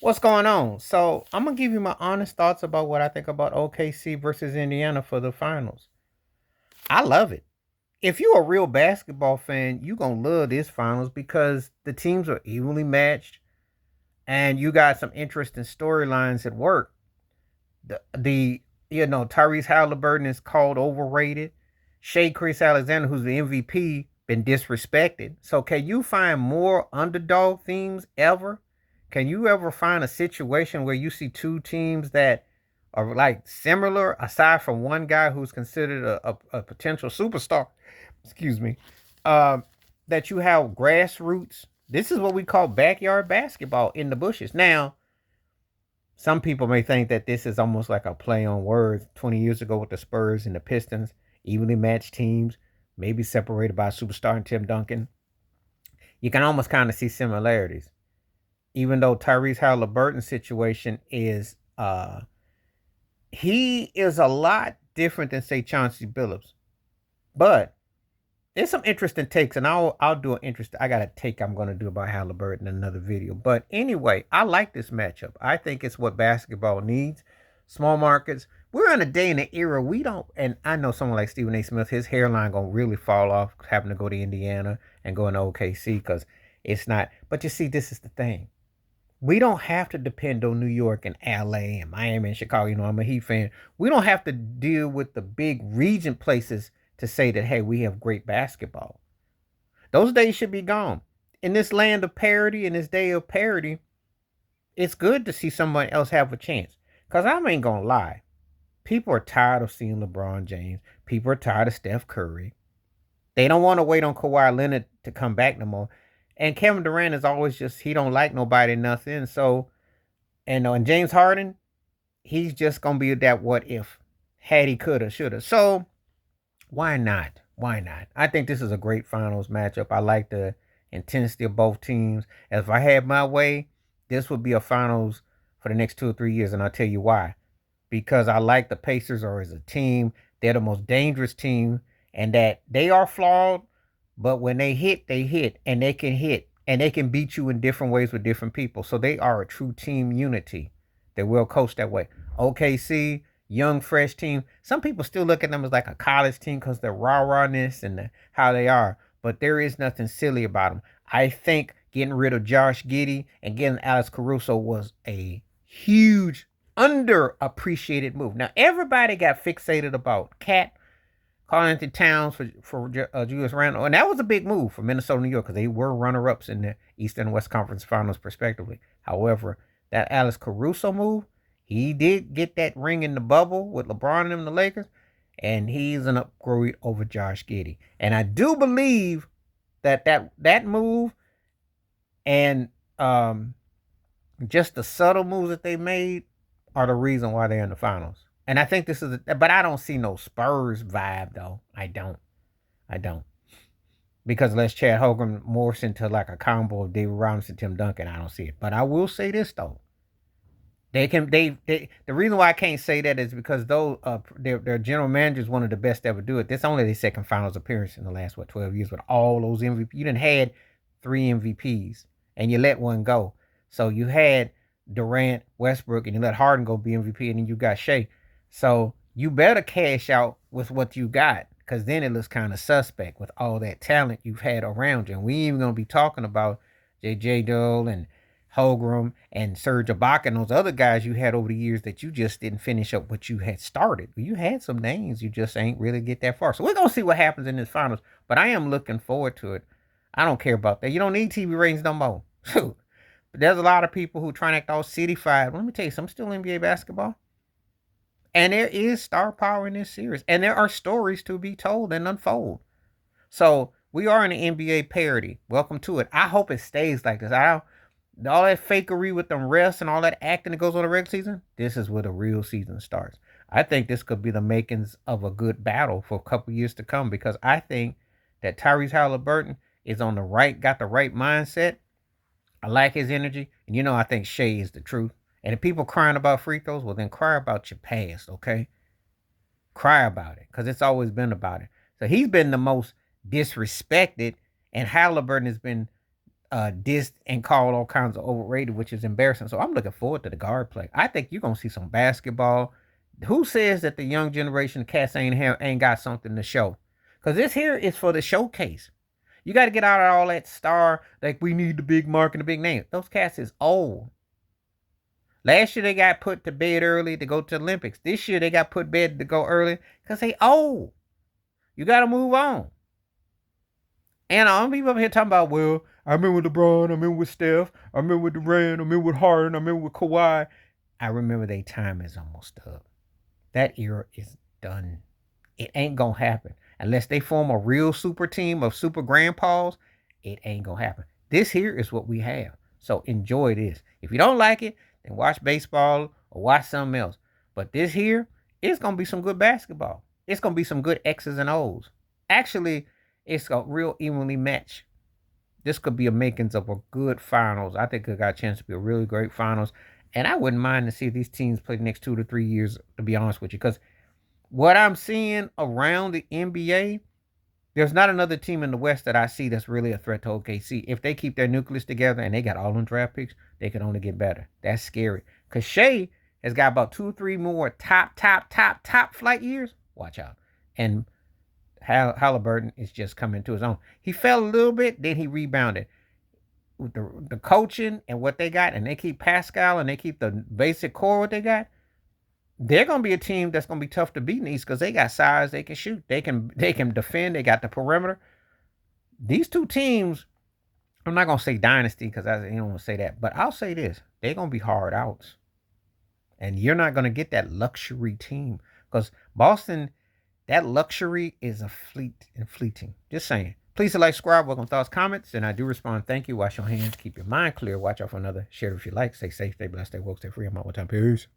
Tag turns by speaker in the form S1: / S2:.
S1: What's going on? So I'm gonna give you my honest thoughts about what I think about OKC versus Indiana for the finals. I love it. If you're a real basketball fan, you're gonna love this finals because the teams are evenly matched and you got some interesting storylines at work. The Tyrese Halliburton is called overrated. Shea Chris Alexander, who's the MVP, been disrespected. So can you find more underdog themes ever? Can you ever find a situation where you see two teams that are like similar, aside from one guy who's considered a potential superstar? Excuse me. Uh, that you have grassroots. This is what we call backyard basketball in the bushes. Now, some people may think that this is almost like a play on words. 20 years ago with the Spurs and the Pistons, evenly matched teams, maybe separated by a superstar and Tim Duncan. You can almost kind of see similarities. Even though Tyrese Halliburton's situation is he is a lot different than say Chauncey Billups. But there's some interesting takes, and I'll do an interest. I got a take I'm going to do about Halliburton in another video. But anyway, I like this matchup. I think it's what basketball needs. Small markets. We're in a day and an era we don't. And I know someone like Stephen A. Smith, his hairline gonna really fall off having to go to Indiana and go into OKC because it's not. But you see, this is the thing. We don't have to depend on New York and LA and Miami and Chicago. You know, I'm a Heat fan. We don't have to deal with the big region places to say that, hey, we have great basketball. Those days should be gone. In this land of parity, in this day of parity, it's good to see somebody else have a chance. Because I ain't going to lie. People are tired of seeing LeBron James. People are tired of Steph Curry. They don't want to wait on Kawhi Leonard to come back no more. And Kevin Durant is always just, he don't like nobody, nothing. So, and James Harden, he's just going to be that what if. Had he, coulda, shoulda. So, why not? Why not? I think this is a great finals matchup. I like the intensity of both teams. If I had my way, this would be a finals for the next 2 or 3 years, and I'll tell you why. Because I like the Pacers are as a team. They're the most dangerous team, and that they are flawed, but when they hit, and they can hit, and they can beat you in different ways with different people. So they are a true team unity. They're well coached that way. OKC, young, fresh team. Some people still look at them as like a college team because their rah-rahness and how they are. But there is nothing silly about them. I think getting rid of Josh Giddey and getting Alex Caruso was a huge, underappreciated move. Now, everybody got fixated about Cat calling into Towns for Julius Randle, and that was a big move for Minnesota, New York, because they were runner-ups in the East and West Conference Finals, respectively. However, that Alex Caruso move, he did get that ring in the bubble with LeBron and them, the Lakers, and he's an upgrade over Josh Giddey. And I do believe that move and just the subtle moves that they made are the reason why they're in the finals. And I think this is, but I don't see no Spurs vibe though. I don't, because unless Chad Hogan morphs into like a combo of David Robinson, Tim Duncan, I don't see it. But I will say this though, they the reason why I can't say that is because those their general manager is one of the best to ever do it. This only their second finals appearance in the last 12 years with all those MVP. You didn't had 3 MVPs and you let one go. So you had Durant, Westbrook, and you let Harden go be MVP, and then you got Shea. So you better cash out with what you got, because then it looks kind of suspect with all that talent you've had around you. And we ain't even gonna be talking about JJ Dole and Holgram and Serge Ibaka and those other guys you had over the years that you just didn't finish up what you had started. You had some names, you just ain't really get that far. So we're gonna see what happens in this finals. But I am looking forward to it. I don't care about that. You don't need TV ratings no more. But there's a lot of people who try to act all city-fied. Let me tell you something, still NBA basketball. And there is star power in this series. And there are stories to be told and unfold. So we are in the NBA parody. Welcome to it. I hope it stays like this. All that fakery with them refs and all that acting that goes on the regular season, this is where the real season starts. I think this could be the makings of a good battle for a couple years to come, because I think that Tyrese Halliburton is got the right mindset. I like his energy. And I think Shea is the truth. And if people crying about free throws, well, then cry about your past, okay? Cry about it, because it's always been about it. So he's been the most disrespected, and Halliburton has been dissed and called all kinds of overrated, which is embarrassing. So I'm looking forward to the guard play. I think you're gonna see some basketball. Who says that the young generation of cats ain't got something to show? Because this here is for the showcase. You got to get out of all that star, like we need the big mark and the big name. Those cats is old. Last year they got put to bed early to go to the Olympics. This year they got put to bed to go early because they old. You got to move on. And I'm people up here talking about, well, I remember with LeBron, I remember with Steph, I remember with Durant, I remember with Harden, I remember with Kawhi. I remember their time is almost up. That era is done. It ain't going to happen. Unless they form a real super team of super grandpas, it ain't going to happen. This here is what we have. So enjoy this. If you don't like it, then watch baseball or watch something else. But this here, it's going to be some good basketball. It's going to be some good X's and O's. Actually, it's a real evenly matched. This could be a makings of a good finals. I think it got a chance to be a really great finals. And I wouldn't mind to see these teams play the next 2 to 3 years, to be honest with you. Because what I'm seeing around the NBA, there's not another team in the West that I see that's really a threat to OKC. If they keep their nucleus together and they got all them draft picks, they can only get better. That's scary. Because Shea has got about 2 or 3 more top flight years. Watch out. And Halliburton is just coming to his own. He fell a little bit, then he rebounded. With the coaching and what they got, and they keep Pascal and they keep the basic core what they got, they're going to be a team that's going to be tough to beat in the East because they got size, they can shoot, they can defend, they got the perimeter. These two teams, I'm not going to say dynasty because I don't want to say that, but I'll say this, they're going to be hard outs. And you're not going to get that luxury team because Boston, that luxury is a fleeting. Just saying. Please like, subscribe, welcome thoughts, comments, and I do respond. Thank you. Wash your hands. Keep your mind clear. Watch out for another. Share it if you like. Stay safe, stay blessed, stay woke, stay free. I'm out one time. Peace.